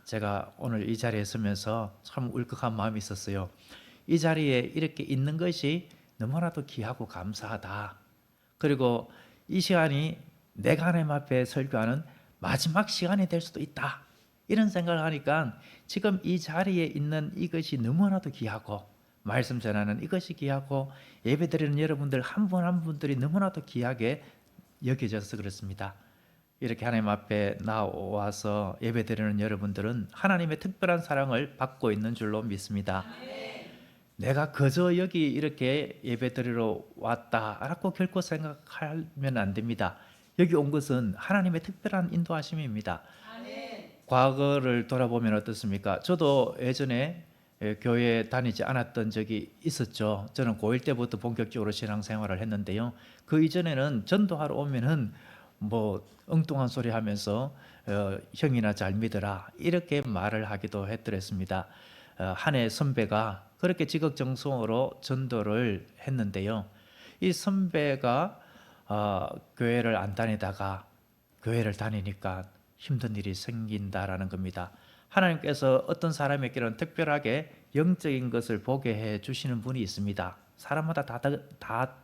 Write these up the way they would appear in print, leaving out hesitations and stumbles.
제가 오늘 이 자리에 서면서 참 울컥한 마음이 있었어요. 이 자리에 이렇게 있는 것이 너무나도 귀하고 감사하다. 그리고 이 시간이 내가 하나님 앞에 설교하는 마지막 시간이 될 수도 있다. 이런 생각을 하니까 지금 이 자리에 있는 이것이 너무나도 귀하고, 말씀 전하는 이것이 귀하고, 예배드리는 여러분들 한 분 한 분들이 너무나도 귀하게 여겨져서 그렇습니다. 이렇게 하나님 앞에 나와서 예배드리는 여러분들은 하나님의 특별한 사랑을 받고 있는 줄로 믿습니다. 내가 그저 여기 이렇게 예배드리러 왔다라고 결코 생각하면 안 됩니다. 여기 온 것은 하나님의 특별한 인도하심입니다. 과거를 돌아보면 어떻습니까? 저도 예전에 교회 다니지 않았던 적이 있었죠. 저는 고1 때부터 본격적으로 신앙생활을 했는데요. 그 이전에는 전도하러 오면은 뭐 엉뚱한 소리 하면서 형이나 잘 믿어라 이렇게 말을 하기도 했더랬습니다. 한 해 선배가 그렇게 지극정성으로 전도를 했는데요. 이 선배가 교회를 안 다니다가 교회를 다니니까 힘든 일이 생긴다라는 겁니다. 하나님께서 어떤 사람에게는 특별하게 영적인 것을 보게 해 주시는 분이 있습니다. 사람마다 다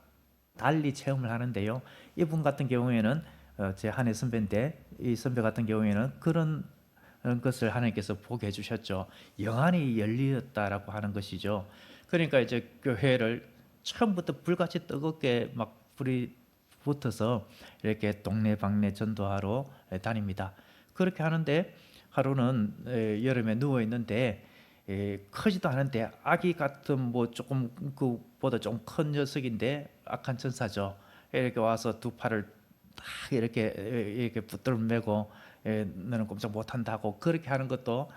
달리 체험을 하는데요. 이분 같은 경우에는 제 한해 선배인데, 이 선배 같은 경우에는 그런 것을 하나님께서 보게 해주셨죠. 영안이 열리었다라고 하는 것이죠. 그러니까 이제 교회를 처음부터 불같이 뜨겁게 막 불이 붙어서 이렇게 동네방네 전도하러 다닙니다. 그렇게 하는데 하루는 여름에 누워 있는데 크지도 않은데 아기 같은 뭐 조금 그보다 좀 큰 녀석인데 악한 천사죠. 이렇게 와서 두 팔을 딱 이렇게 붙들어 매고 너는 꼼짝 못한다고 그렇게 하는 것도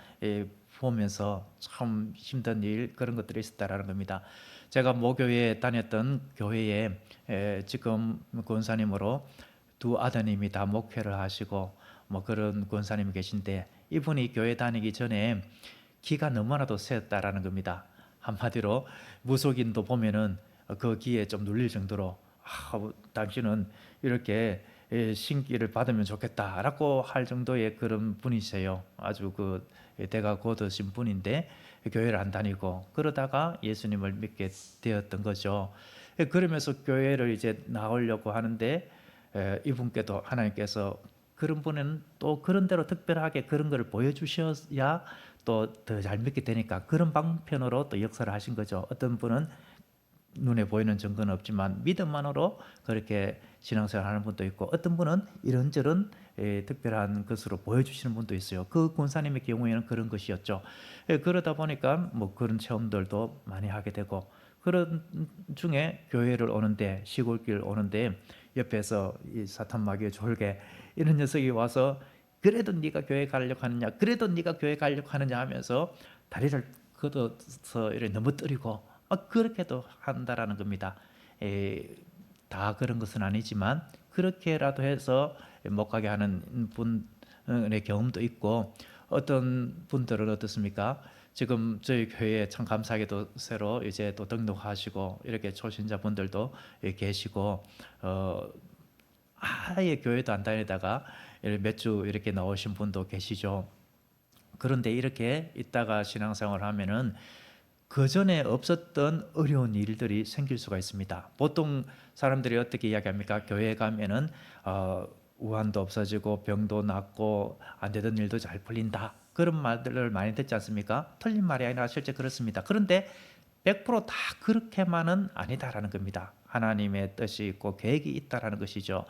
보면서 참 힘든 일, 그런 것들이 있었다라는 겁니다. 제가 모교에 다녔던 교회에 지금 권사님으로 두 아드님이 다 목회를 하시고 뭐 그런 권사님이 계신데, 이분이 교회 다니기 전에 기가 너무나도 세었다라는 겁니다. 한마디로 무속인도 보면은 그 기에 좀 눌릴 정도로 당신은 이렇게 신기를 받으면 좋겠다라고 할 정도의 그런 분이세요. 아주 그 대가 곧으신 분인데 교회를 안 다니고 그러다가 예수님을 믿게 되었던 거죠. 그러면서 교회를 이제 나오려고 하는데 이분께도 하나님께서 그런 분은 또 그런 대로 특별하게 그런 것을 보여주셔야 또 더 잘 믿게 되니까 그런 방편으로 또 역사를 하신 거죠. 어떤 분은 눈에 보이는 증거는 없지만 믿음만으로 그렇게 신앙생활 하는 분도 있고, 어떤 분은 이런저런 특별한 것으로 보여주시는 분도 있어요. 그 권사님의 경우에는 그런 것이었죠. 그러다 보니까 뭐 그런 체험들도 많이 하게 되고, 그런 중에 교회를 오는데, 시골길 오는데 옆에서 이 사탄 마귀의 졸개 이런 녀석이 와서 그래도 네가 교회 가려고 하느냐, 그래도 네가 교회 가려고 하느냐 하면서 다리를 걷어서 이렇게 넘어뜨리고 그렇게도 한다라는 겁니다. 다 그런 것은 아니지만 그렇게라도 해서 못 가게 하는 분의 경험도 있고, 어떤 분들은 어떻습니까? 지금 저희 교회에 참 감사하게도 새로 이제 또 등록하시고 이렇게 초신자분들도 계시고, 아예 교회도 안 다니다가 몇 주 이렇게 나오신 분도 계시죠. 그런데 이렇게 있다가 신앙생활을 하면은 그 전에 없었던 어려운 일들이 생길 수가 있습니다. 보통 사람들이 어떻게 이야기합니까? 교회에 가면은 우환도 없어지고 병도 낫고 안 되던 일도 잘 풀린다, 그런 말들을 많이 듣지 않습니까? 틀린 말이 아니라 실제 그렇습니다. 그런데 100%다 그렇게만은 아니다라는 겁니다. 하나님의 뜻이 있고 계획이 있다라는 것이죠.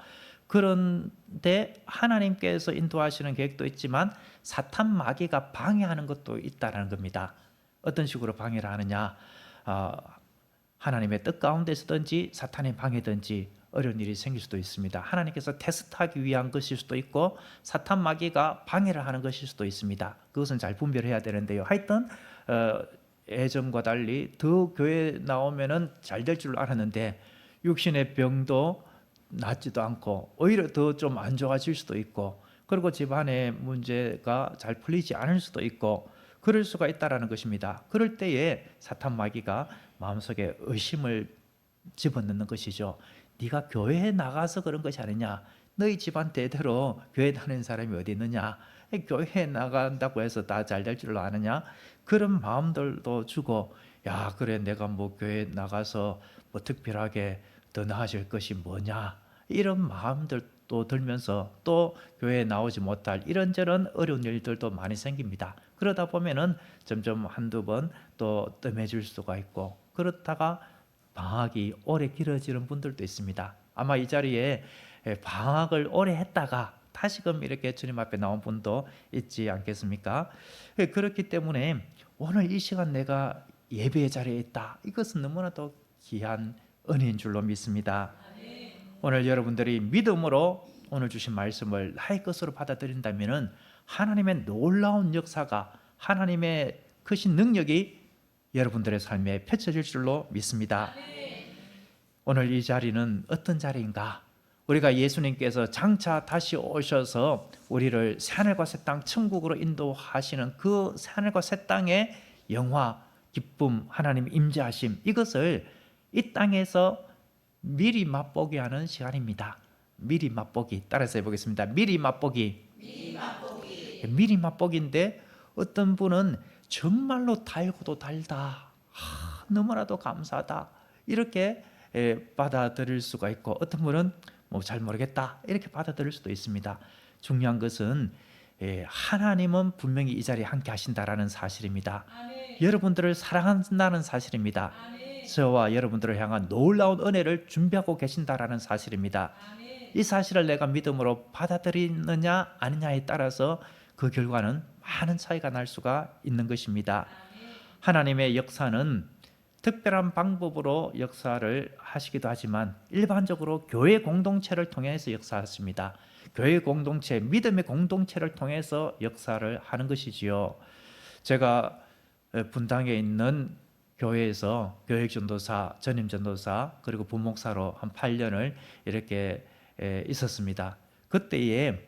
그런데 하나님께서 인도하시는 계획도 있지만 사탄 마귀가 방해하는 것도 있다라는 겁니다. 어떤 식으로 방해를 하느냐, 하나님의 뜻 가운데서든지 사탄의 방해든지 어려운 일이 생길 수도 있습니다. 하나님께서 테스트하기 위한 것일 수도 있고 사탄 마귀가 방해를 하는 것일 수도 있습니다. 그것은 잘 분별해야 되는데요. 하여튼 예전과 달리 더 교회 나오면은 잘 될 줄 알았는데 육신의 병도 낫지도 않고 오히려 더 좀 안 좋아질 수도 있고, 그리고 집안의 문제가 잘 풀리지 않을 수도 있고 그럴 수가 있다라는 것입니다. 그럴 때에 사탄 마귀가 마음속에 의심을 집어넣는 것이죠. 네가 교회에 나가서 그런 것이 아니냐, 너희 집안 대대로 교회 다니는 사람이 어디 있느냐, 교회에 나간다고 해서 다 잘 될 줄로 아느냐? 그런 마음들도 주고, 야, 그래, 내가 뭐 교회 나가서 뭐 특별하게 더 나아질 것이 뭐냐? 이런 마음들도 들면서 또 교회에 나오지 못할 이런저런 어려운 일들도 많이 생깁니다. 그러다 보면은 점점 한두 번 또 뜸해질 수가 있고, 그렇다가 방학이 오래 길어지는 분들도 있습니다. 아마 이 자리에 방학을 오래 했다가 다시금 이렇게 주님 앞에 나온 분도 있지 않겠습니까? 그렇기 때문에 오늘 이 시간 내가 예배의 자리에 있다. 이것은 너무나도 귀한 은혜인 줄로 믿습니다. 오늘 여러분들이 믿음으로 오늘 주신 말씀을 나의 것으로 받아들인다면 하나님의 놀라운 역사가, 하나님의 크신 능력이 여러분들의 삶에 펼쳐질 줄로 믿습니다. 오늘 이 자리는 어떤 자리인가? 우리가 예수님께서 장차 다시 오셔서 우리를 새하늘과 새 땅 천국으로 인도하시는 그 새하늘과 새 땅의 영화, 기쁨, 하나님 임재하심, 이것을 이 땅에서 미리 맛보게 하는 시간입니다. 미리 맛보기, 따라서 해보겠습니다. 미리 맛보기. 미리 맛보기인데 어떤 분은 정말로 달고도 달다, 너무나도 감사하다, 이렇게 받아들일 수가 있고, 어떤 분은 뭐 잘 모르겠다, 이렇게 받아들일 수도 있습니다. 중요한 것은 하나님은 분명히 이 자리에 함께 하신다라는 사실입니다. 여러분들을 사랑한다는 사실입니다. 저와 여러분들을 향한 놀라운 은혜를 준비하고 계신다라는 사실입니다. 이 사실을 내가 믿음으로 받아들이느냐 아니냐에 따라서 그 결과는 많은 차이가 날 수가 있는 것입니다. 하나님의 역사는 특별한 방법으로 역사를 하시기도 하지만 일반적으로 교회 공동체를 통해서 역사하십니다. 교회 공동체, 믿음의 공동체를 통해서 역사를 하는 것이지요. 제가 분당에 있는 교회에서 교육전도사, 전임전도사, 그리고 부목사로 한 8년을 이렇게 있었습니다. 그때에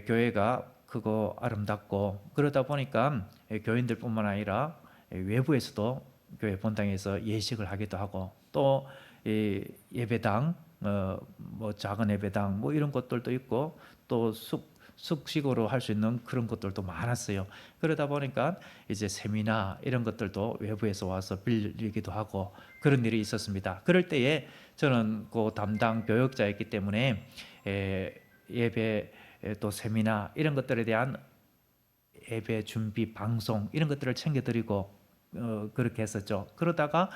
교회가 크고 아름답고, 그러다 보니까 교인들뿐만 아니라 외부에서도 교회 본당에서 예식을 하기도 하고, 또 예배당, 뭐 작은 예배당 뭐 이런 것들도 있고, 또 숙식으로 할 수 있는 그런 것들도 많았어요. 그러다 보니까 이제 세미나 이런 것들도 외부에서 와서 빌리기도 하고 그런 일이 있었습니다. 그럴 때에 저는 그 담당 교역자였기 때문에 예배 또 세미나 이런 것들에 대한 예배 준비, 방송 이런 것들을 챙겨드리고 그렇게 했었죠. 그러다가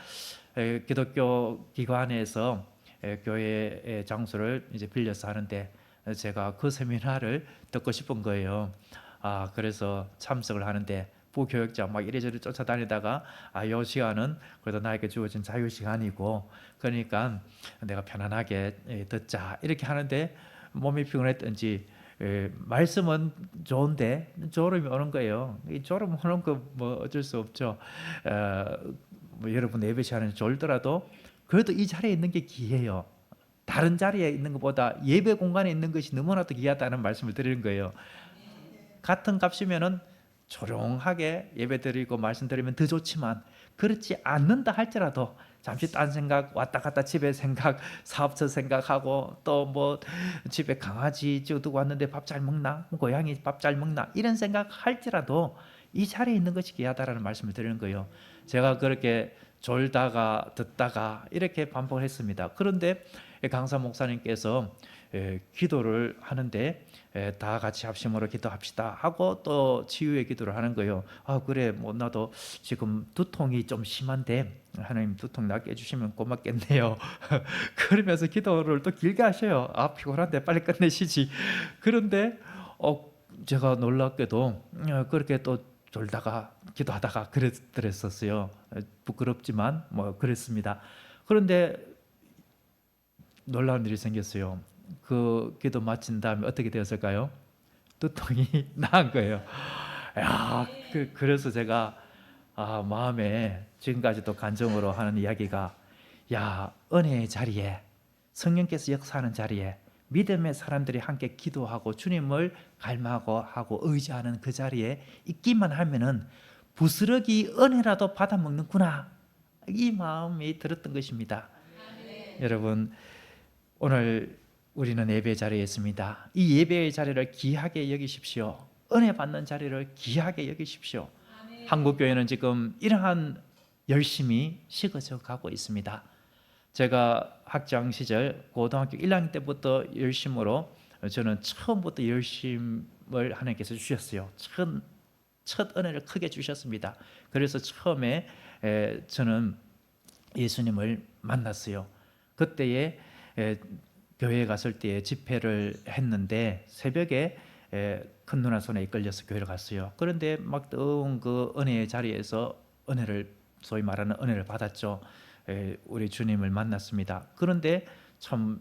기독교 기관에서 교회의 장소를 이제 빌려서 하는데 제가 그 세미나를 듣고 싶은 거예요. 그래서 참석을 하는데 부교역자 막 이래저래 쫓아다니다가 이 시간은 그래도 나에게 주어진 자유 시간이고, 그러니까 내가 편안하게 듣자 이렇게 하는데 몸이 피곤했던지 말씀은 좋은데 졸음이 오는 거예요. 이 졸음 오는 거 뭐 어쩔 수 없죠. 뭐 여러분 예배 시간에 졸더라도 그래도 이 자리에 있는 게 귀해요. 다른 자리에 있는 것보다 예배 공간에 있는 것이 너무나도 귀하다는 말씀을 드리는 거예요. 같은 값이면은 조용하게 예배 드리고 말씀 드리면 더 좋지만, 그렇지 않는다 할지라도 잠시 딴 생각, 왔다 갔다 집에 생각, 사업처 생각하고, 또 뭐 집에 강아지 두고 왔는데 밥 잘 먹나, 고양이 밥 잘 먹나, 이런 생각 할지라도 이 자리에 있는 것이 귀하다라는 말씀을 드리는 거예요. 제가 그렇게 졸다가 듣다가 이렇게 반복을 했습니다. 그런데 강사 목사님께서 기도를 하는데 다 같이 합심으로 기도합시다 하고 또 치유의 기도를 하는 거예요. 그래, 뭐 나도 지금 두통이 좀 심한데 하나님 두통 낫게 해주시면 고맙겠네요. 그러면서 기도를 또 길게 하셔요. 피곤한데 빨리 끝내시지. 그런데 제가 놀랍게도 그렇게 또 졸다가 기도하다가 그랬었어요. 부끄럽지만 뭐 그랬습니다. 그런데 놀라운 일이 생겼어요. 그 기도 마친 다음에 어떻게 되었을까요? 두통이 나은 거예요. 그래서 제가 마음에 지금까지도 간증으로 하는 이야기가, 은혜의 자리에, 성령께서 역사하는 자리에 믿음의 사람들이 함께 기도하고 주님을 갈망하고 의지하는 그 자리에 있기만 하면은 부스러기 은혜라도 받아 먹는구나, 이 마음이 들었던 것입니다. 여러분, 오늘 우리는 예배 자리에 있습니다. 이 예배의 자리를 귀하게 여기십시오. 은혜 받는 자리를 귀하게 여기십시오. 한국 교회는 지금 이러한 열심이 식어져 가고 있습니다. 제가 학창 시절 고등학교 1학년 때부터 열심으로 저는 처음부터 열심을 하나님께서 주셨어요. 첫 은혜를 크게 주셨습니다. 그래서 처음에 저는 예수님을 만났어요. 그때에 교회에 갔을 때 집회를 했는데 새벽에 큰 누나 손에 이끌려서 교회를 갔어요. 그런데 막 뜨거운 그 은혜의 자리에서 은혜를, 소위 말하는 은혜를 받았죠. 우리 주님을 만났습니다. 그런데 참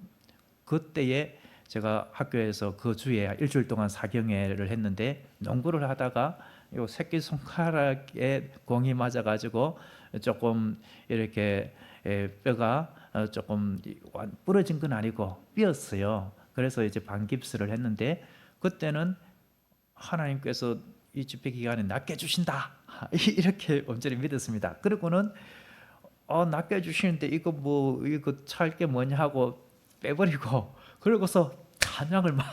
그때에 제가 학교에서 그 주에 일주일 동안 사경회를 했는데 농구를 하다가 요 새끼 손가락에 공이 맞아가지고 조금 이렇게 뼈가 조금 부러진 건 아니고 삐었어요. 그래서 이제 반깁스를 했는데 그때는 하나님께서 이 집회 기간에 낫게 해주신다 이렇게 온전히 믿었습니다. 그리고는 낫게 해주시는데 이거 찰 게 뭐냐 하고 빼버리고 그러고서 찬양을 막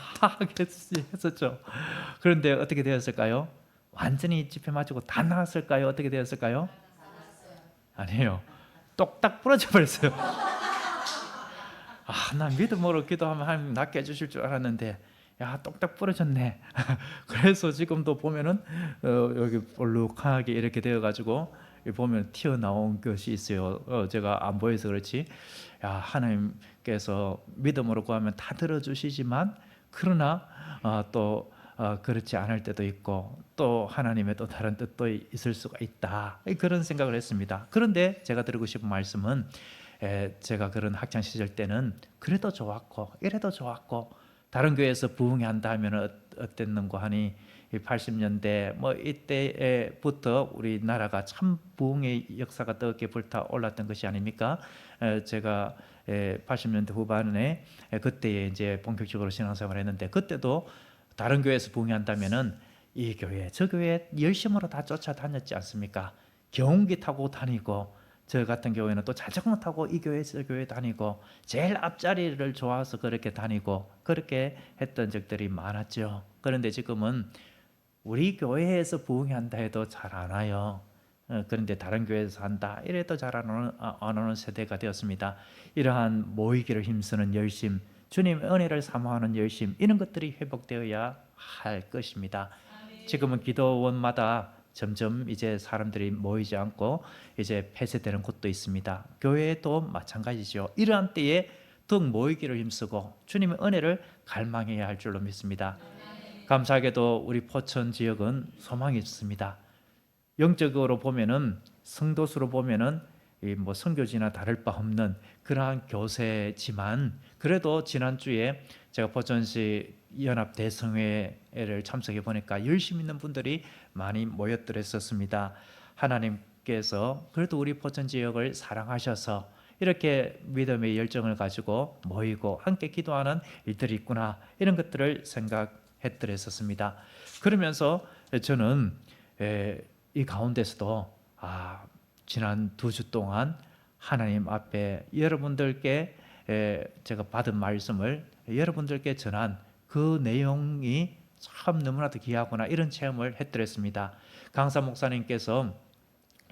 했었죠. 그런데 어떻게 되었을까요? 완전히 집회 마치고 다 나았을까요? 어떻게 되었을까요? 아니에요. 똑딱 부러져 버렸어요. 나 믿음으로 기도하면 하나님 낫게 해주실 줄 알았는데 야 똑딱 부러졌네. 그래서 지금도 보면은 여기 볼록하게 이렇게 되어가지고 보면 튀어나온 것이 있어요. 제가 안 보여서 그렇지. 야 하나님께서 믿음으로 구하면 다 들어주시지만 그러나 또 그렇지 않을 때도 있고 또 하나님의 또 다른 뜻도 있을 수가 있다. 그런 생각을 했습니다. 그런데 제가 드리고 싶은 말씀은 제가 그런 학창 시절 때는 그래도 좋았고 이래도 좋았고 다른 교회에서 부흥회 한다 하면 어땠는고 하니 80년대 뭐 이때부터 우리나라가 참 부흥의 역사가 뜨겁게 불타올랐던 것이 아닙니까? 제가 80년대 후반에 그때에 이제 본격적으로 신앙생활을 했는데 그때도 다른 교회에서 부흥회 한다면은 이 교회 저 교회 열심으로 다 쫓아다녔지 않습니까? 경운기 타고 다니고 저 같은 경우에는 또 자전거 타고 이 교회 저 교회 다니고 제일 앞자리를 좋아서 그렇게 다니고 그렇게 했던 적들이 많았죠. 그런데 지금은 우리 교회에서 부흥회 한다 해도 잘 안 와요. 그런데 다른 교회에서 한다 이래도 잘 안 오는 세대가 되었습니다. 이러한 모이기를 힘쓰는 열심, 주님의 은혜를 사모하는 열심, 이런 것들이 회복되어야 할 것입니다. 지금은 기도원마다 점점 이제 사람들이 모이지 않고 이제 폐쇄되는 곳도 있습니다. 교회도 마찬가지죠. 이러한 때에 더욱 모이기를 힘쓰고 주님의 은혜를 갈망해야 할 줄로 믿습니다. 감사하게도 우리 포천 지역은 소망이 있습니다. 영적으로 보면은 성도수로 보면은 뭐 선교지나 다를 바 없는 그러한 교세지만 그래도 지난주에 제가 포천시 연합 대성회를 참석해 보니까 열심 있는 분들이 많이 모였더랬었습니다. 하나님께서 그래도 우리 포천 지역을 사랑하셔서 이렇게 믿음의 열정을 가지고 모이고 함께 기도하는 일들이 있구나 이런 것들을 생각했더랬었습니다. 그러면서 저는 이 가운데서도 지난 2주 동안 하나님 앞에 여러분들께 제가 받은 말씀을 여러분들께 전한 그 내용이 참 너무나도 귀하구나 이런 체험을 했더랬습니다. 강사 목사님께서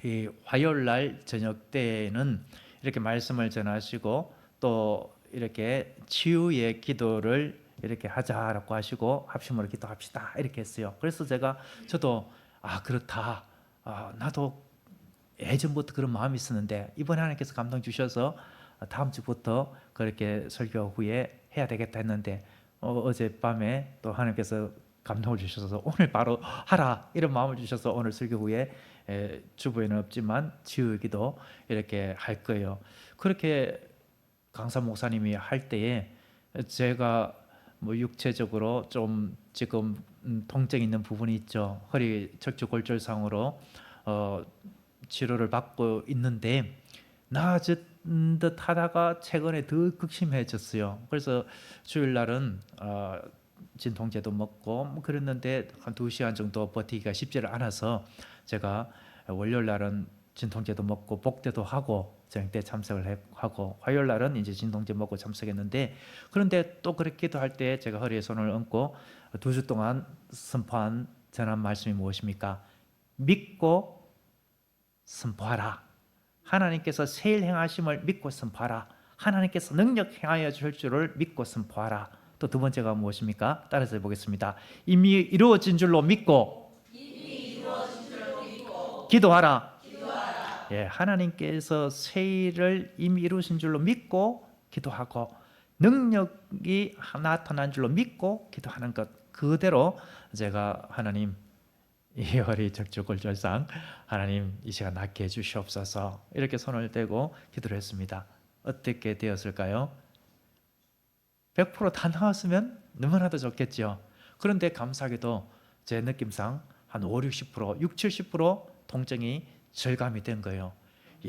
이 화요일날 저녁 때에는 이렇게 말씀을 전하시고 또 이렇게 치유의 기도를 이렇게 하자라고 하시고 합심으로 기도합시다 이렇게 했어요. 그래서 저도 그렇다. 나도 예전부터 그런 마음이 있었는데 이번에 하나님께서 감동 주셔서 다음 주부터 그렇게 설교 후에 해야 되겠다 했는데 어젯밤에 또 하나님께서 감동을 주셔서 오늘 바로 하라 이런 마음을 주셔서 오늘 설교 후에 주부에는 없지만 지우기도 이렇게 할 거예요. 그렇게 강사 목사님이 할 때에 제가 뭐 육체적으로 좀 지금 통증 있는 부분이 있죠. 허리 척추골절상으로 치료를 받고 있는데 나아진 듯 하다가 최근에 더 극심해졌어요. 그래서 주일날은 진통제도 먹고 뭐 그랬는데 한 2시간 정도 버티기가 쉽지를 않아서 제가 월요일날은 진통제도 먹고 복대도 하고 저녁 때 참석을 하고 화요일 날은 이제 진통제 먹고 참석했는데, 그런데 또 그렇게 기도할 때 제가 허리에 손을 얹고 2주 동안 선포한 전한 말씀이 무엇입니까? 믿고 선포하라. 하나님께서 새 일 행하심을 믿고 선포하라. 하나님께서 능력 행하여 줄 줄을 믿고 선포하라. 또 두 번째가 무엇입니까? 따라서 해보겠습니다. 이미 이루어진 줄로 믿고 기도하라. 예, 하나님께서 새 일을 이미 이루신 줄로 믿고 기도하고 능력이 나타난 줄로 믿고 기도하는 것 그대로 제가 하나님 이 허리 적주골절상 하나님 이 시간 낫게 해주시옵소서 이렇게 손을 떼고 기도를 했습니다. 어떻게 되었을까요? 100%다 나왔으면 너무나도 좋겠죠. 그런데 감사하게도 제 느낌상 한 5, 60%, 6, 70% 통증이 절감이 된 거예요.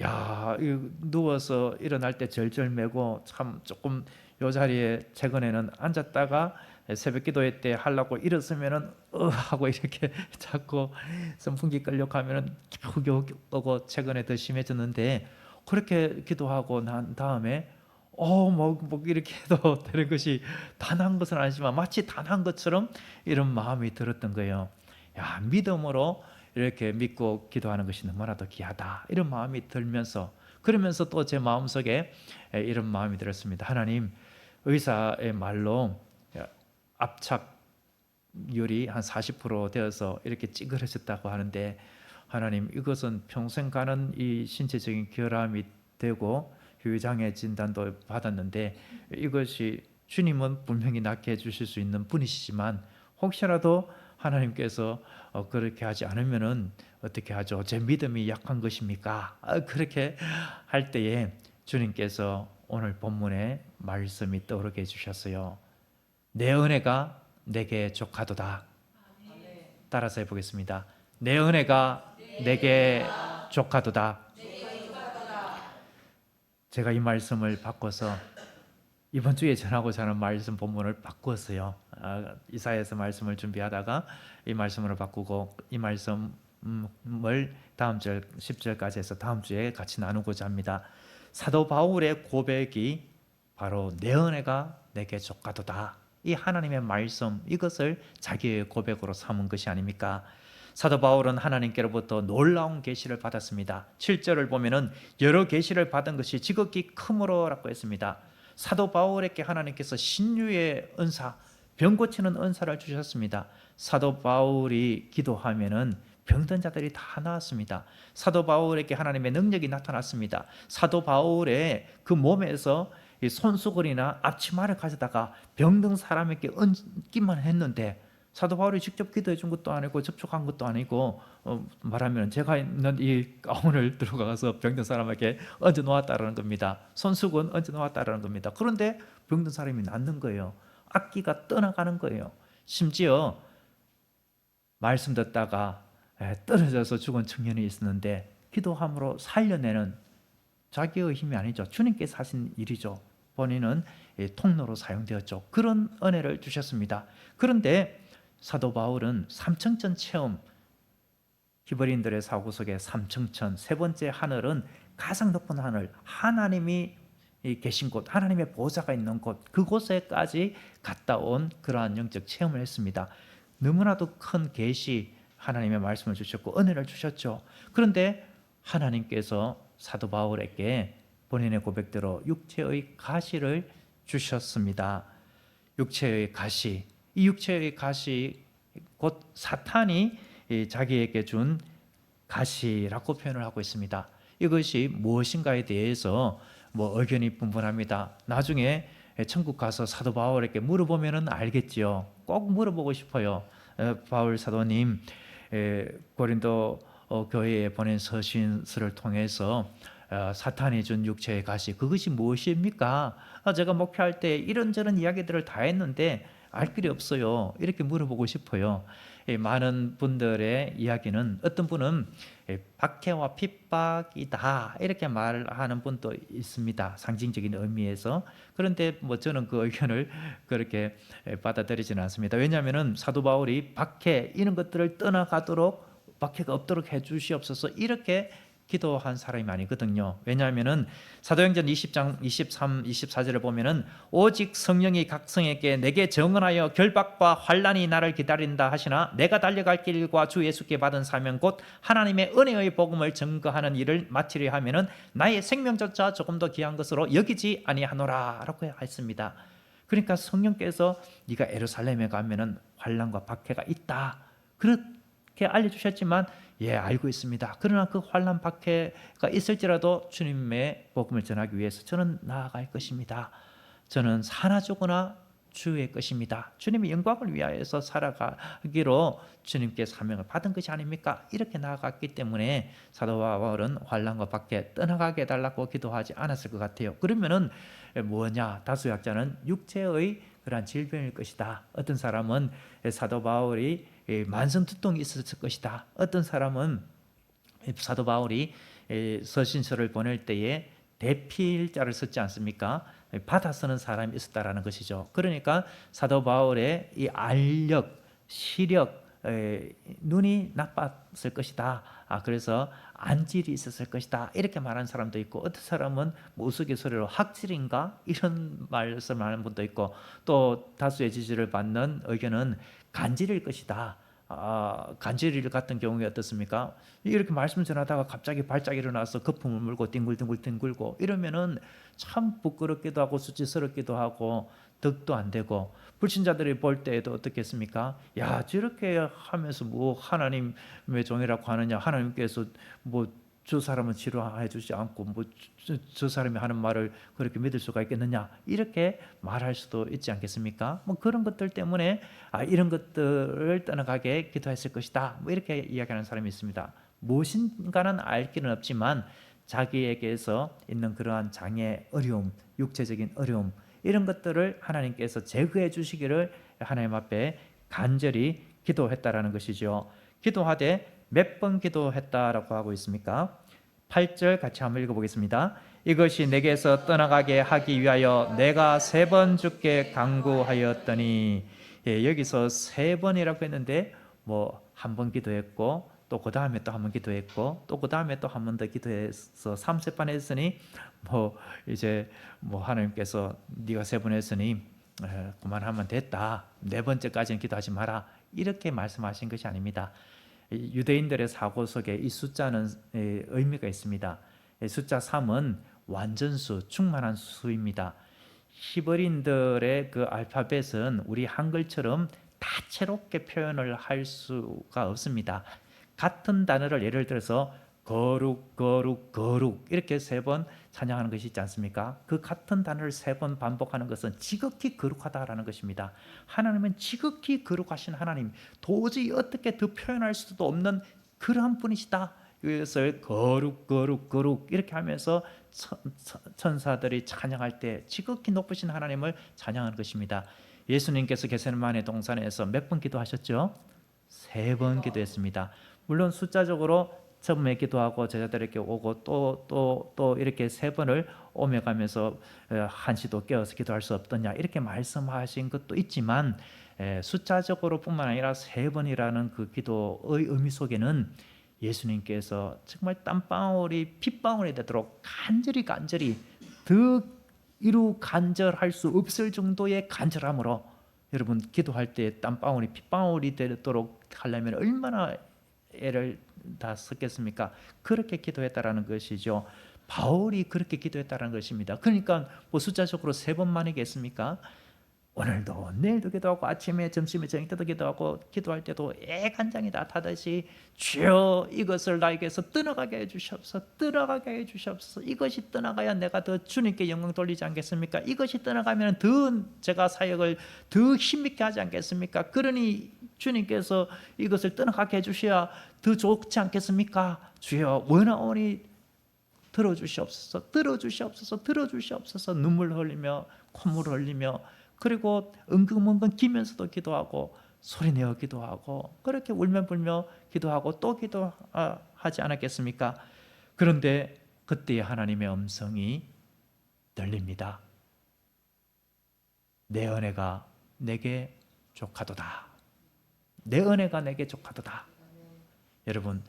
야, 누워서 일어날 때 절절매고 참 조금 요 자리에 최근에는 앉았다가 새벽 기도회 때 하려고 일어서면은 하고 이렇게 자꾸 선풍기 끌려고 하면은 겨우 오고 최근에 더 심해졌는데, 그렇게 기도하고 난 다음에 뭐 이렇게 해도 되는 것이 단한 것은 아니지만 마치 단한 것처럼 이런 마음이 들었던 거예요. 야, 믿음으로 이렇게 믿고 기도하는 것이 너무나도 귀하다 이런 마음이 들면서, 그러면서 또 제 마음속에 이런 마음이 들었습니다. 하나님, 의사의 말로 압착률이 한 40% 되어서 이렇게 찌그러졌다고 하는데, 하나님, 이것은 평생 가는 이 신체적인 결함이 되고 후유장애 진단도 받았는데 이것이 주님은 분명히 낫게 해주실 수 있는 분이시지만 혹시라도 하나님께서 그렇게 하지 않으면은 어떻게 하죠? 제 믿음이 약한 것입니까? 그렇게 할 때에 주님께서 오늘 본문의 말씀이 떠오르게 해주셨어요. 내 은혜가 내게 족하도다. 따라서 해보겠습니다. 내 은혜가 내게 족하도다. 제가 이 말씀을 바꿔서 이번 주에 전하고자 하는 말씀 본문을 바꾸었어요. 이사야서 말씀을 준비하다가 이 말씀으로 바꾸고 이 말씀을 다음 절 10절까지 해서 다음 주에 같이 나누고자 합니다. 사도 바울의 고백이 바로 내 은혜가 내게 족하도다. 이 하나님의 말씀, 이것을 자기의 고백으로 삼은 것이 아닙니까? 사도 바울은 하나님께로부터 놀라운 계시를 받았습니다. 7절을 보면은 여러 계시를 받은 것이 지극히 크므로라고 했습니다. 사도 바울에게 하나님께서 신유의 은사, 병 고치는 은사를 주셨습니다. 사도 바울이 기도하면은 병든 자들이 다 나았습니다. 사도 바울에게 하나님의 능력이 나타났습니다. 사도 바울의 그 몸에서 손수건이나 앞치마를 가져다가 병든 사람에게 얹기만 했는데, 사도 바울이 직접 기도해 준 것도 아니고 접촉한 것도 아니고 말하면 제가 있는 이 가운을 들어가서 병든 사람에게 얹어 놓았다는 겁니다. 손수건 얹어 놓았다는 겁니다. 그런데 병든 사람이 낫는 거예요. 악기가 떠나가는 거예요. 심지어 말씀 듣다가 떨어져서 죽은 청년이 있었는데 기도함으로 살려내는 자기의 힘이 아니죠. 주님께서 하신 일이죠. 본인은 통로로 사용되었죠. 그런 은혜를 주셨습니다. 그런데 사도 바울은 삼층천 체험, 히브리인들의 사고 속에 삼층천, 세 번째 하늘은 가장 높은 하늘, 하나님이 계신 곳, 하나님의 보좌가 있는 곳, 그곳에까지 갔다 온 그러한 영적 체험을 했습니다. 너무나도 큰 계시, 하나님의 말씀을 주셨고 은혜를 주셨죠. 그런데 하나님께서 사도 바울에게 본인의 고백대로 육체의 가시를 주셨습니다. 육체의 가시, 이 육체의 가시 곧 사탄이 자기에게 준 가시라고 표현을 하고 있습니다. 이것이 무엇인가에 대해서 의견이 분분합니다. 나중에 천국 가서 사도 바울에게 물어보면 알겠지요. 꼭 물어보고 싶어요. 바울 사도님, 고린도 교회에 보낸 서신서를 통해서 사탄이 준 육체의 가시, 그것이 무엇입니까? 제가 목회할 때 이런저런 이야기들을 다 했는데 알 길이 없어요. 이렇게 물어보고 싶어요. 많은 분들의 이야기는, 어떤 분은 박해와 핍박이다 이렇게 말하는 분도 있습니다. 상징적인 의미에서. 그런데 저는 그 의견을 그렇게 받아들이지는 않습니다. 왜냐하면 사도 바울이 박해 이런 것들을 떠나가도록, 박해가 없도록 해주시옵소서 이렇게 기도한 사람이 아니거든요. 왜냐하면은 사도행전 20장 23, 24절을 보면은 오직 성령이 각 성에게 내게 정언하여 결박과 환난이 나를 기다린다 하시나 내가 달려갈 길과 주 예수께 받은 사명 곧 하나님의 은혜의 복음을 증거하는 일을 마치려 하면은 나의 생명조차 조금 더 귀한 것으로 여기지 아니하노라라고 했습니다. 그러니까 성령께서 네가 예루살렘에 가면은 환난과 박해가 있다, 그렇게 알려주셨지만 예, 알고 있습니다. 그러나 그 환난 박해가 있을지라도 주님의 복음을 전하기 위해서 저는 나아갈 것입니다. 저는 사나 죽으나 주의 것입니다. 주님의 영광을 위하여서 살아가기로 주님께 사명을 받은 것이 아닙니까? 이렇게 나아갔기 때문에 사도 바울은 환난과 박해 떠나가게 해달라고 기도하지 않았을 것 같아요. 그러면은 뭐냐? 다수학자는 육체의 그러한 질병일 것이다. 어떤 사람은 사도 바울이 만성두통이 있었을 것이다. 어떤 사람은 사도 바울이 서신서를 보낼 때에 대필자를 썼지 않습니까? 받아 쓰는 사람이 있었다라는 것이죠. 그러니까 사도 바울의 이 알력, 시력, 눈이 나빴을 것이다. 그래서 안질이 있었을 것이다. 이렇게 말하는 사람도 있고, 어떤 사람은 뭐 우스갯소리로 학질인가 이런 말씀하는 분도 있고, 또 다수의 지지를 받는 의견은 간질일 것이다. 간질일 같은 경우에 어떻습니까? 이렇게 말씀 전하다가 갑자기 발작 일어나서 거품을 물고 뒹굴고 이러면은 참 부끄럽기도 하고 수치스럽기도 하고 덕도 안 되고, 불신자들이 볼 때에도 어떻겠습니까? 야, 저렇게 하면서 뭐 하나님의 종이라고 하느냐, 하나님께서 뭐 저 사람은 치료해 주지 않고 뭐 저 사람이 하는 말을 그렇게 믿을 수가 있겠느냐, 이렇게 말할 수도 있지 않겠습니까? 뭐 그런 것들 때문에 이런 것들을 떠나가게 기도했을 것이다, 뭐 이렇게 이야기하는 사람이 있습니다. 무엇인가는 알 길은 없지만 자기에게서 있는 그러한 장애, 어려움, 육체적인 어려움, 이런 것들을 하나님께서 제거해 주시기를 하나님 앞에 간절히 기도했다라는 것이죠. 기도하되 몇 번 기도했다라고 하고 있습니까? 8절 같이 한번 읽어보겠습니다. 이것이 내게서 떠나가게 하기 위하여 내가 3번 주께 간구하였더니, 예, 여기서 3번이라고 했는데 뭐 한 번 기도했고 또 그 다음에 또 한 번 기도했고 또 그 다음에 또 한 번 더 기도해서 3세 번 했으니 뭐 이제 뭐 하나님께서 네가 3번 했으니 그만하면 됐다, 4번째까지는 기도하지 마라, 이렇게 말씀하신 것이 아닙니다. 유대인들의 사고 속에 이 숫자는 의미가 있습니다. 숫자 3은 완전수, 충만한 수입니다. 히브리인들의 그 알파벳은 우리 한글처럼 다채롭게 표현을 할 수가 없습니다. 같은 단어를 예를 들어서 거룩, 거룩, 거룩 이렇게 3번 찬양하는 것이 있지 않습니까? 그 같은 단어를 3번 반복하는 것은 지극히 거룩하다라는 것입니다. 하나님은 지극히 거룩하신 하나님, 도저히 어떻게 더 표현할 수도 없는 그러한 분이시다. 이것을 거룩, 거룩, 거룩 이렇게 하면서 천사들이 찬양할 때 지극히 높으신 하나님을 찬양하는 것입니다. 예수님께서 겟세마네 동산에서 몇 번 기도하셨죠? 3번 기도했습니다. 물론 숫자적으로 처음에 기도하고 제자들에게 오고 또 이렇게 3번을 오며 가면서 한시도 깨어서 기도할 수 없더냐 이렇게 말씀하신 것도 있지만, 숫자적으로 뿐만 아니라 3번이라는 그 기도의 의미 속에는 예수님께서 정말 땀방울이 핏방울이 되도록 간절히 더 이루 간절할 수 없을 정도의 간절함으로, 여러분 기도할 때 땀방울이 핏방울이 되도록 하려면 얼마나 애를 다 썼겠습니까? 그렇게 기도했다라는 것이죠. 바울이 그렇게 기도했다라는 것입니다. 그러니까 뭐 숫자적으로 3번만이겠습니까? 오늘도 내일도 기도하고 아침에 점심에 저녁 때도 기도하고 기도할 때도 애간장이 다 타듯이 주여 이것을 나에게서 떠나가게 해주시옵소서, 떠나가게 해주시옵소서. 이것이 떠나가야 내가 더 주님께 영광 돌리지 않겠습니까? 이것이 떠나가면 더 제가 사역을 더 힘있게 하지 않겠습니까? 그러니 주님께서 이것을 떠나가게 해주셔야 더 좋지 않겠습니까? 주여 원하오니 들어주시옵소서, 들어주시옵소서, 들어주시옵소서. 눈물 흘리며 콧물 흘리며, 그리고 은근은근 기면서도 기도하고 소리내어 기도하고 그렇게 울며 불며 기도하고 또 기도하지 않았겠습니까? 그런데 그때 하나님의 음성이 들립니다. 내 은혜가 내게 족하도다. 내 은혜가 내게 족하도다. 여러분,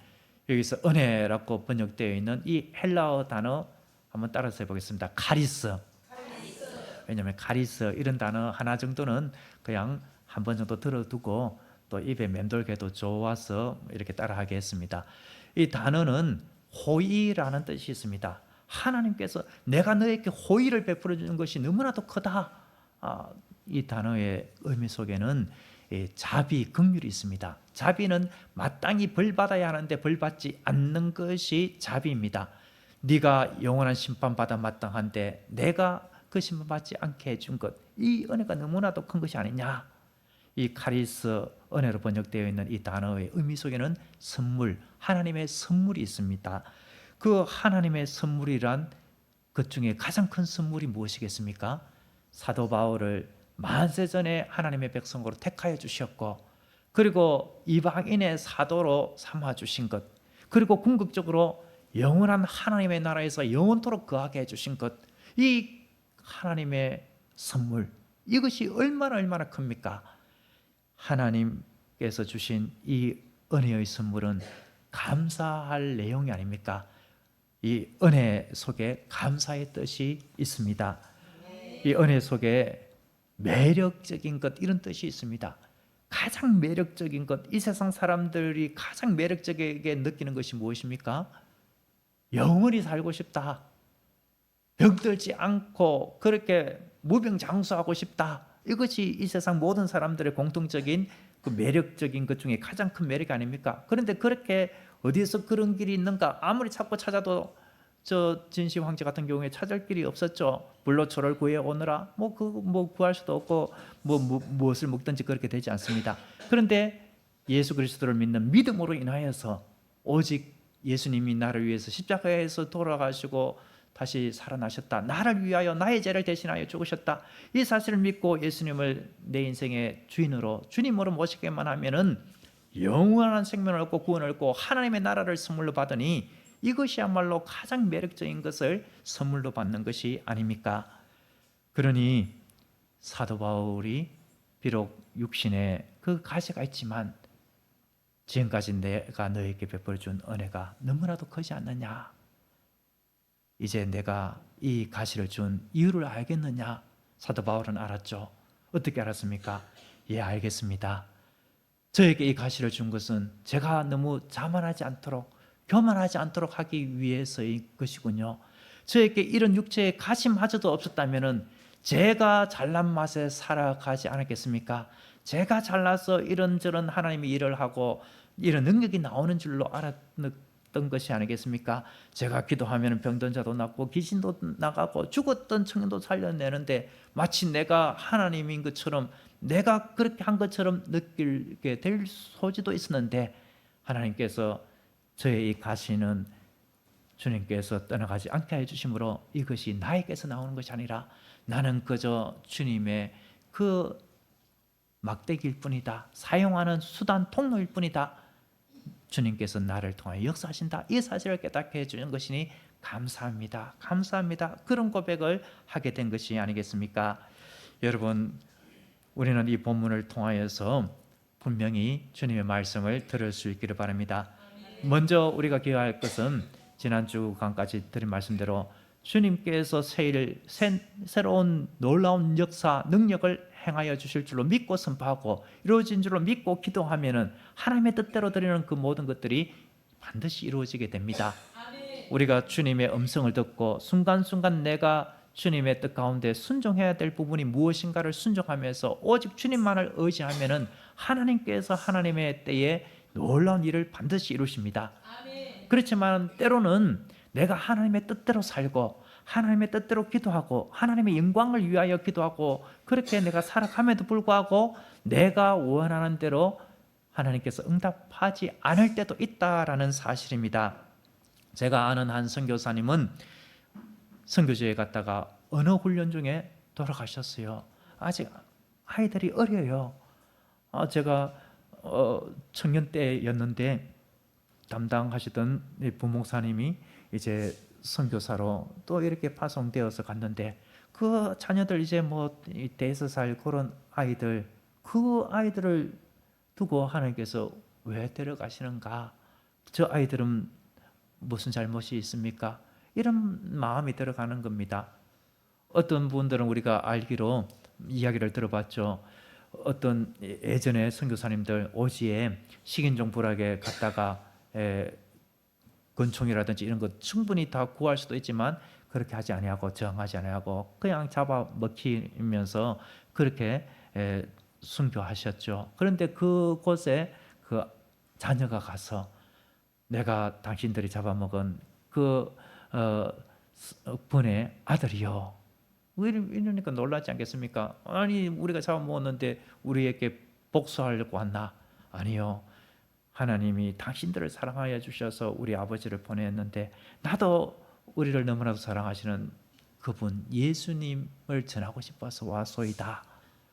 여기서 은혜라고 번역되어 있는 이 헬라어 단어 한번 따라서 해보겠습니다. 카리스. 왜냐하면 카리스 이런 단어 하나 정도는 그냥 한 번 정도 들어두고 또 입에 맴돌게도 좋아서 이렇게 따라하게 했습니다. 이 단어는 호의라는 뜻이 있습니다. 하나님께서 내가 너에게 호의를 베풀어 주는 것이 너무나도 크다. 이 단어의 의미 속에는 자비, 긍휼이 있습니다. 자비는 마땅히 벌 받아야 하는데 벌 받지 않는 것이 자비입니다. 네가 영원한 심판받아 마땅한데 내가 그 심판 받지 않게 해준 것, 이 은혜가 너무나도 큰 것이 아니냐. 이 카리스, 은혜로 번역되어 있는 이 단어의 의미 속에는 선물, 하나님의 선물이 있습니다. 그 하나님의 선물이란 그 중에 가장 큰 선물이 무엇이겠습니까? 사도 바울을 만세 전에 하나님의 백성으로 택하여 주셨고, 그리고 이방인의 사도로 삼아 주신 것, 그리고 궁극적으로 영원한 하나님의 나라에서 영원토록 거하게 해 주신 것, 이 하나님의 선물, 이것이 얼마나 큽니까? 하나님께서 주신 이 은혜의 선물은 감사할 내용이 아닙니까? 이 은혜 속에 감사의 뜻이 있습니다. 이 은혜 속에 매력적인 것, 이런 뜻이 있습니다. 가장 매력적인 것, 이 세상 사람들이 가장 매력적이게 느끼는 것이 무엇입니까? 영원히 살고 싶다, 병들지 않고 그렇게 무병장수하고 싶다, 이것이 이 세상 모든 사람들의 공통적인 그 매력적인 것 중에 가장 큰 매력이 아닙니까? 그런데 그렇게 어디에서 그런 길이 있는가? 아무리 찾고 찾아도 저 진시 황제 같은 경우에 찾을 길이 없었죠. 불로초를 구해 오느라 뭐 구할 수도 없고 무엇을 먹든지 그렇게 되지 않습니다. 그런데 예수 그리스도를 믿는 믿음으로 인하여서 오직 예수님이 나를 위해서 십자가에서 돌아가시고 다시 살아나셨다, 나를 위하여 나의 죄를 대신하여 죽으셨다, 이 사실을 믿고 예수님을 내 인생의 주님으로 모시게만 하면은 영원한 생명을 얻고 구원을 얻고 하나님의 나라를 선물로 받으니 이것이야말로 가장 매력적인 것을 선물로 받는 것이 아닙니까? 그러니 사도 바울이 비록 육신에 그 가시가 있지만 지금까지 내가 너에게 베풀어 준 은혜가 너무나도 크지 않느냐? 이제 내가 이 가시를 준 이유를 알겠느냐? 사도 바울은 알았죠. 어떻게 알았습니까? 예, 알겠습니다. 저에게 이 가시를 준 것은 제가 너무 자만하지 않도록, 교만하지 않도록 하기 위해서의 것이군요. 저에게 이런 육체의 가시마저도 없었다면 제가 잘난 맛에 살아가지 않았겠습니까? 제가 잘나서 이런저런 하나님의 일을 하고 이런 능력이 나오는 줄로 알았던 것이 아니겠습니까? 제가 기도하면 병든 자도 낫고 귀신도 나가고 죽었던 청년도 살려내는데 마치 내가 하나님인 것처럼, 내가 그렇게 한 것처럼 느끼게 될 소지도 있었는데, 하나님께서 저의 이 가시는 주님께서 떠나가지 않게 해주심으로 이것이 나에게서 나오는 것이 아니라 나는 그저 주님의 그 막대기일 뿐이다, 사용하는 수단 통로일 뿐이다, 주님께서 나를 통하여 역사하신다, 이 사실을 깨닫게 해주는 것이니 감사합니다, 감사합니다, 그런 고백을 하게 된 것이 아니겠습니까? 여러분, 우리는 이 본문을 통하여서 분명히 주님의 말씀을 들을 수 있기를 바랍니다. 먼저 우리가 기억할 것은 지난주 강까지 드린 말씀대로 주님께서 새로운 놀라운 역사, 능력을 행하여 주실 줄로 믿고 선포하고 이루어진 줄로 믿고 기도하면은 하나님의 뜻대로 드리는 그 모든 것들이 반드시 이루어지게 됩니다. 우리가 주님의 음성을 듣고 순간순간 내가 주님의 뜻 가운데 순종해야 될 부분이 무엇인가를 순종하면서 오직 주님만을 의지하면은 하나님께서 하나님의 때에 놀라운 일을 반드시 이루십니다. 그렇지만 때로는 내가 하나님의 뜻대로 살고 하나님의 뜻대로 기도하고 하나님의 영광을 위하여 기도하고 그렇게 내가 살아감에도 불구하고 내가 원하는 대로 하나님께서 응답하지 않을 때도 있다라는 사실입니다. 제가 아는 한 선교사님은 선교지에 갔다가 언어 훈련 중에 돌아가셨어요. 아직 아이들이 어려요. 제가 청년 때였는데 담당하시던 부목사님이 이제 선교사로 또 이렇게 파송되어서 갔는데 그 자녀들 이제 뭐 대서살 그런 아이들, 그 아이들을 두고 하나님께서 왜 데려가시는가? 저 아이들은 무슨 잘못이 있습니까? 이런 마음이 들어가는 겁니다. 어떤 분들은 우리가 알기로 이야기를 들어봤죠. 어떤 예전에 선교사님들 오지에 식인종 불악에 갔다가 권총이라든지 이런 거 충분히 다 구할 수도 있지만 그렇게 하지 아니하고 저항하지 아니하고 그냥 잡아 먹히면서 그렇게 순교하셨죠. 그런데 그곳에 그 자녀가 가서 내가 당신들이 잡아먹은 그 분의 아들이요. 이러니까 놀라지 않겠습니까? 아니 우리가 잡아먹었는데 우리에게 복수하려고 왔나? 아니요. 하나님이 당신들을 사랑하여 주셔서 우리 아버지를 보냈는데 나도 우리를 너무나도 사랑하시는 그분 예수님을 전하고 싶어서 왔소이다.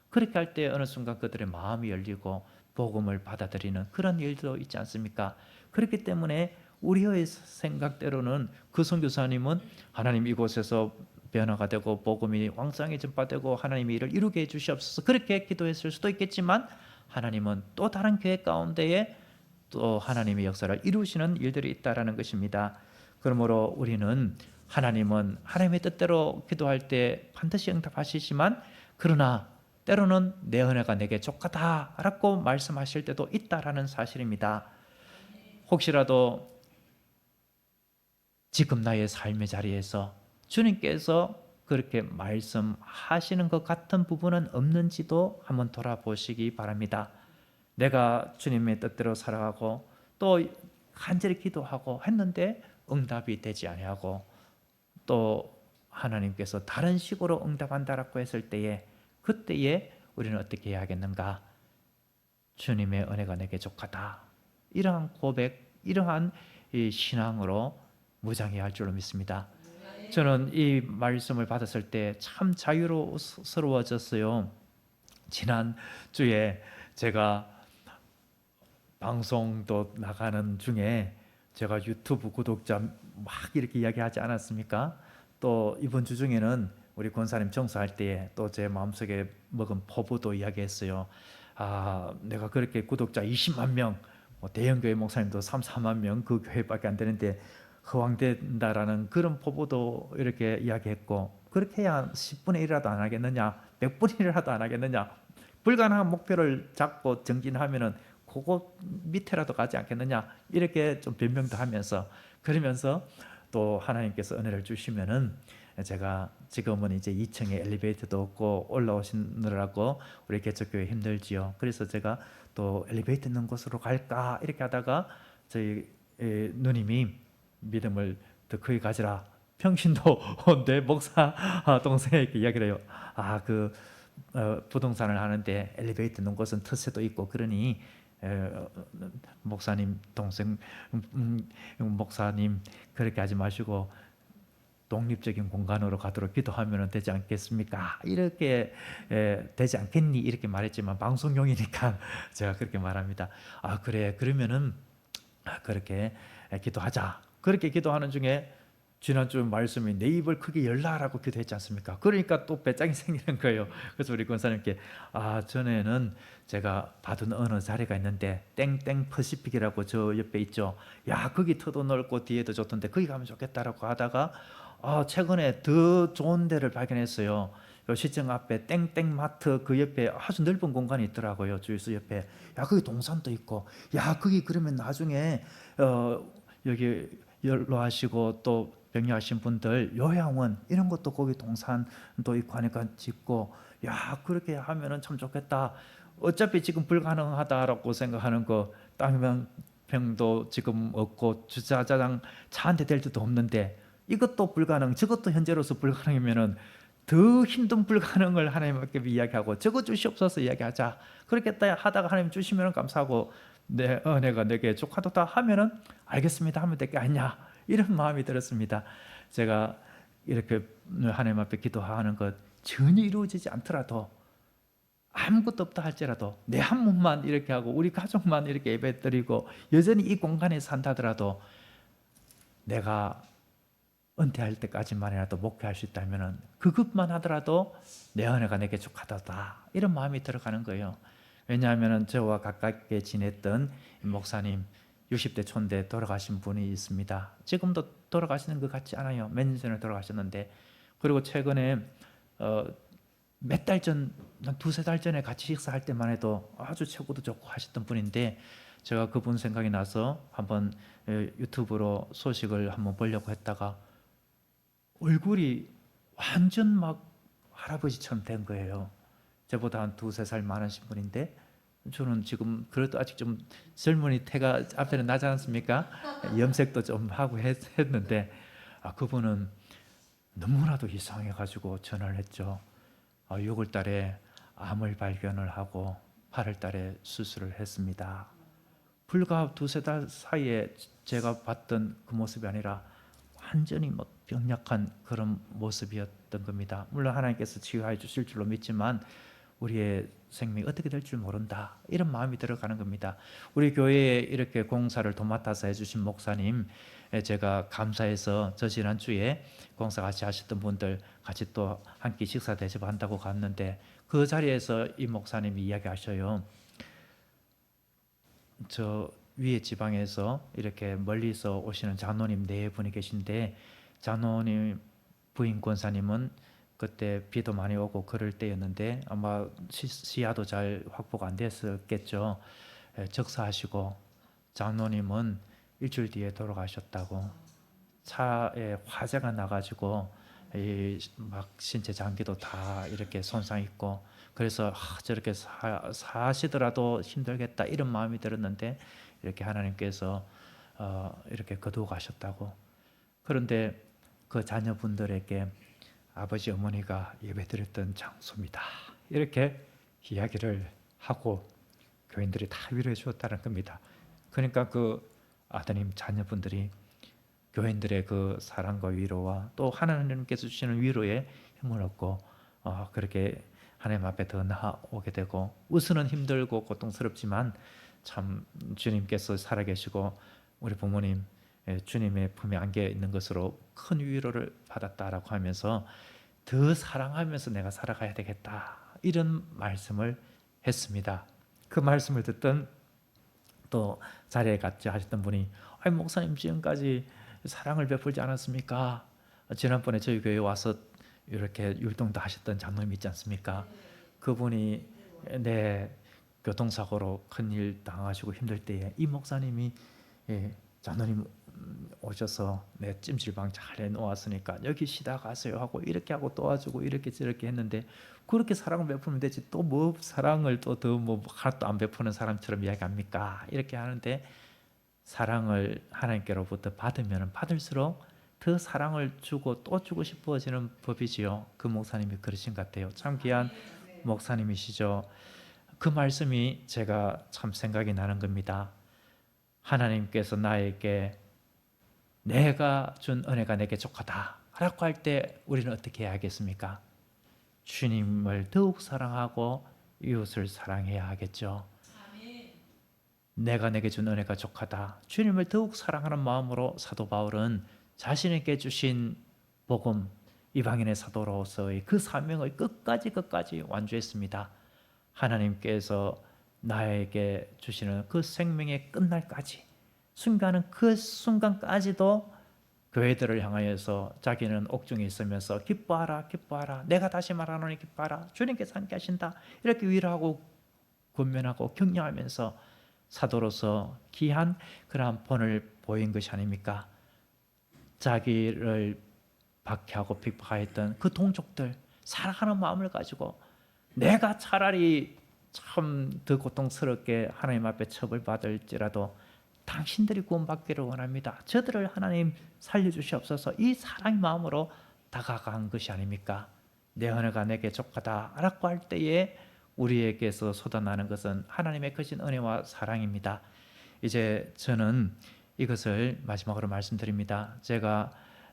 그렇게 할 때 어느 순간 그들의 마음이 열리고 복음을 받아들이는 그런 일도 있지 않습니까? 그렇기 때문에 우리의 생각대로는 그 선교사님은 하나님 이곳에서 변화가 되고 복음이 왕성히 전파되고 하나님이 이를 이루게 해주시옵소서 그렇게 기도했을 수도 있겠지만 하나님은 또 다른 계획 가운데에 또 하나님의 역사를 이루시는 일들이 있다라는 것입니다. 그러므로 우리는 하나님은 하나님의 뜻대로 기도할 때 반드시 응답하시지만 그러나 때로는 내 은혜가 내게 족하다라고 말씀하실 때도 있다라는 사실입니다. 혹시라도 지금 나의 삶의 자리에서 주님께서 그렇게 말씀하시는 것 같은 부분은 없는지도 한번 돌아보시기 바랍니다. 내가 주님의 뜻대로 살아가고 또 간절히 기도하고 했는데 응답이 되지 아니하고 또 하나님께서 다른 식으로 응답한다라고 했을 때에 그때에 우리는 어떻게 해야 하겠는가? 주님의 은혜가 내게 족하다. 이러한 고백, 이러한 이 신앙으로 무장해야 할 줄로 믿습니다. 저는 이 말씀을 받았을 때 참 자유로워졌어요. 지난 주에 제가 방송도 나가는 중에 제가 유튜브 구독자 막 이렇게 이야기하지 않았습니까? 또 이번 주 중에는 우리 권사님 정수할 때에 또 제 마음속에 먹은 포부도 이야기했어요. 아, 내가 그렇게 구독자 20만 명, 뭐 대형교회 목사님도 3, 4만 명 그 교회밖에 안 되는데 허황된다라는 그런 포부도 이렇게 이야기했고 그렇게 해야 10분의 1이라도 안 하겠느냐, 100분의 1이라도 안 하겠느냐, 불가능한 목표를 잡고 정진하면은 그거 밑에라도 가지 않겠느냐 이렇게 좀 변명도 하면서 그러면서 또 하나님께서 은혜를 주시면은 제가 지금은 이제 2층에 엘리베이터도 없고 올라오시느라고 우리 개척교회 힘들지요. 그래서 제가 또 엘리베이터 있는 곳으로 갈까 이렇게 하다가 저희 누님이 믿음을 더 크게 가지라. 평신도 내 목사 동생에게 이야기를 해요. 그 부동산을 하는데 엘리베이터 있는 곳은 텃세도 있고 그러니 목사님 동생 목사님 그렇게 하지 마시고 독립적인 공간으로 가도록 기도하면 되지 않겠습니까? 이렇게 되지 않겠니? 이렇게 말했지만 방송용이니까 제가 그렇게 말합니다. 그래 그러면은 그렇게 기도하자. 그렇게 기도하는 중에 지난주 말씀이 내 입을 크게 열라라고 기도했지 않습니까? 그러니까 또 배짱이 생기는 거예요. 그래서 우리 권사님께 전에는 제가 받은 어느 자리가 있는데 땡땡 퍼시픽이라고 저 옆에 있죠. 야 거기 터도 넓고 뒤에도 좋던데 거기 가면 좋겠다라고 하다가 최근에 더 좋은 데를 발견했어요. 시청 앞에 땡땡 마트 그 옆에 아주 넓은 공간이 있더라고요. 주유소 옆에. 야 거기 동산도 있고 야 거기 그러면 나중에 여기 연로하시고 또 병리하신 분들 요양원 이런 것도 거기 동산도 있고 하니까 짓고 야 그렇게 하면은 참 좋겠다. 어차피 지금 불가능하다라고 생각하는 거 땅병도 지금 없고 주차장 차 한 대 댈 데도 없는데 이것도 불가능 저것도 현재로서 불가능이면은 더 힘든 불가능을 하나님께 이야기하고 저거 주시옵소서 이야기하자. 그렇게 하다가 하나님 주시면 감사하고 내 은혜가 내게 족하도다 하면은 알겠습니다 하면 될 게 아니냐 이런 마음이 들었습니다. 제가 이렇게 하나님 앞에 기도하는 것 전혀 이루어지지 않더라도 아무것도 없다 할지라도 내 한 몸만 이렇게 하고 우리 가족만 이렇게 예배드리고 여전히 이 공간에 산다더라도 내가 은퇴할 때까지만이라도 목회할 수 있다면 그것만 하더라도 내 은혜가 내게 족하다 이런 마음이 들어가는 거예요. 왜냐하면 저와 가깝게 지냈던 목사님 60대 초인데 돌아가신 분이 있습니다. 지금도 돌아가시는 것 같지 않아요. 몇 년 전에 돌아가셨는데, 그리고 최근에 몇 달 전, 한 두세 달 전에 같이 식사할 때만 해도 아주 최고도 좋고 하셨던 분인데, 제가 그분 생각이 나서 한번 유튜브로 소식을 한번 보려고 했다가 얼굴이 완전 막 할아버지처럼 된 거예요. 저보다 한 두세 살 많으신 분인데, 저는 지금 그래도 아직 좀 젊은이 태가 앞에는 나지 않습니까? 염색도 좀 하고 했는데, 그분은 너무나도 이상해가지고 전화를 했죠. 6월 달에 암을 발견을 하고 8월 달에 수술을 했습니다. 불과 두세 달 사이에 제가 봤던 그 모습이 아니라 완전히 뭐 병약한 그런 모습이었던 겁니다. 물론 하나님께서 치유해 주실 줄로 믿지만 우리의 생명이 어떻게 될 줄 모른다, 이런 마음이 들어가는 겁니다. 우리 교회에 이렇게 공사를 도맡아서 해주신 목사님, 제가 감사해서 저 지난주에 공사 같이 하셨던 분들 같이 또 한 끼 식사 대접한다고 갔는데, 그 자리에서 이 목사님이 이야기하셔요. 저 위에 지방에서 이렇게 멀리서 오시는 장로님 네 분이 계신데, 장로님 부인 권사님은 그때 비도 많이 오고 그럴 때였는데 아마 시야도 잘 확보가 안 됐었겠죠. 적사하시고, 장로님은 일주일 뒤에 돌아가셨다고. 차에 화재가 나가지고 막 신체 장기도 다 이렇게 손상 있고, 그래서 저렇게 사시더라도 힘들겠다 이런 마음이 들었는데, 이렇게 하나님께서 이렇게 거두어 가셨다고. 그런데 그 자녀분들에게 아버지 어머니가 예배드렸던 장소입니다, 이렇게 이야기를 하고 교인들이 다 위로해 주었다는 겁니다. 그러니까 그 아드님 자녀분들이 교인들의 그 사랑과 위로와 또 하나님께서 주시는 위로에 힘을 얻고 그렇게 하나님 앞에 더 나아오게 되고, 우선은 힘들고 고통스럽지만 참 주님께서 살아계시고 우리 부모님 주님의 품에 안겨 있는 것으로 큰 위로를 받았다라고 하면서 더 사랑하면서 내가 살아가야 되겠다, 이런 말씀을 했습니다. 그 말씀을 듣던 또 자리에 같이 하셨던 분이, 목사님 지금까지 사랑을 베풀지 않았습니까? 지난번에 저희 교회에 와서 이렇게 율동도 하셨던 장로님 있지 않습니까? 그분이 교통사고로 큰일 당하시고 힘들 때에 이 목사님이 장로님 오셔서 내 찜질방 잘 해놓았으니까 여기 쉬다 가세요 하고 이렇게 하고 도와주고 이렇게 저렇게 했는데, 그렇게 사랑을 베풀면 되지 또 뭐 사랑을 또 더 뭐 하나도 안 베푸는 사람처럼 이야기합니까? 이렇게 하는데, 사랑을 하나님께로부터 받으면 받을수록 더 사랑을 주고 또 주고 싶어지는 법이지요. 그 목사님이 그러신 것 같아요. 참 귀한 목사님이시죠. 그 말씀이 제가 참 생각이 나는 겁니다. 하나님께서 나에게 내가 준 은혜가 내게 족하다 라고 할 때 우리는 어떻게 해야 하겠습니까? 주님을 더욱 사랑하고 이웃을 사랑해야 하겠죠. 내가 내게 준 은혜가 족하다, 주님을 더욱 사랑하는 마음으로 사도 바울은 자신에게 주신 복음, 이방인의 사도로서의 그 사명을 끝까지 완주했습니다. 하나님께서 나에게 주시는 그 생명의 끝날까지, 그 순간까지도 교회들을 향하여서 자기는 옥중에 있으면서 기뻐하라 기뻐하라, 내가 다시 말하노니 기뻐하라, 주님께서 함께 하신다, 이렇게 위로하고 권면하고 격려하면서 사도로서 귀한 그러한 본을 보인 것이 아닙니까? 자기를 박해하고 핍박하였던 그 동족들, 사랑하는 마음을 가지고 내가 차라리 참 더 고통스럽게 하나님 앞에 처벌받을지라도 당신들이 구원받기를 원합니다, 저들을 하나님 살려주시옵소서, 이 사랑의 마음으로 다가간 것이 아닙니까? 내 은혜가 내게 족하다 라고 할 때에 우리에게서 쏟아나는 것은 하나님의 크신 은혜와 사랑입니다. 이제 저는 이것을 마지막으로 말씀드립니다. 제가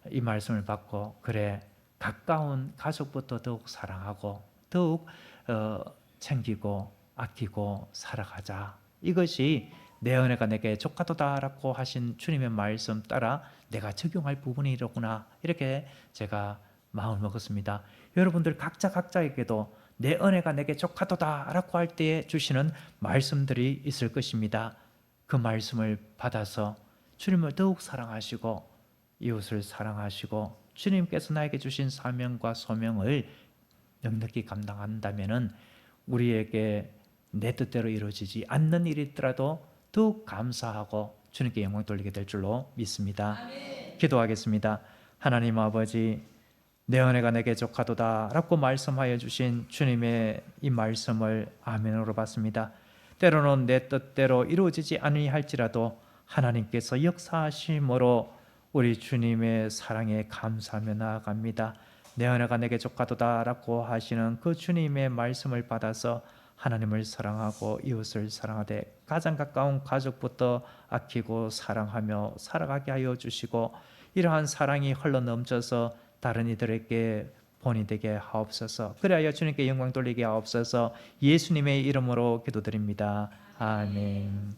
이 말씀을 받고, 그래, 가까운 가족부터 더욱 사랑하고 더욱 챙기고 아끼고 살아가자, 이것이 내 은혜가 내게 족하도다라고 하신 주님의 말씀 따라 내가 적용할 부분이로구나, 이렇게 제가 마음을 먹었습니다. 여러분들 각자에게도 내 은혜가 내게 족하도다 라고 할 때에 주시는 말씀들이 있을 것입니다. 그 말씀을 받아서 주님을 더욱 사랑하시고 이웃을 사랑하시고 주님께서 나에게 주신 사명과 소명을 넉넉히 감당한다면은 우리에게 내 뜻대로 이루어지지 않는 일이 있더라도 더욱 감사하고 주님께 영광 돌리게 될 줄로 믿습니다. 기도하겠습니다. 하나님 아버지, 내 은혜가 내게 족하도다 라고 말씀하여 주신 주님의 이 말씀을 아멘으로 받습니다. 때로는 내 뜻대로 이루어지지 아니할지라도 하나님께서 역사하심으로 우리 주님의 사랑에 감사하며 나아갑니다. 내 은혜가 내게 족하도다 라고 하시는 그 주님의 말씀을 받아서 하나님을 사랑하고 이웃을 사랑하되 가장 가까운 가족부터 아끼고 사랑하며 살아가게 하여 주시고, 이러한 사랑이 흘러 넘쳐서 다른 이들에게 본이 되게 하옵소서. 그리하여 주님께 영광 돌리게 하옵소서. 예수님의 이름으로 기도드립니다. 아멘.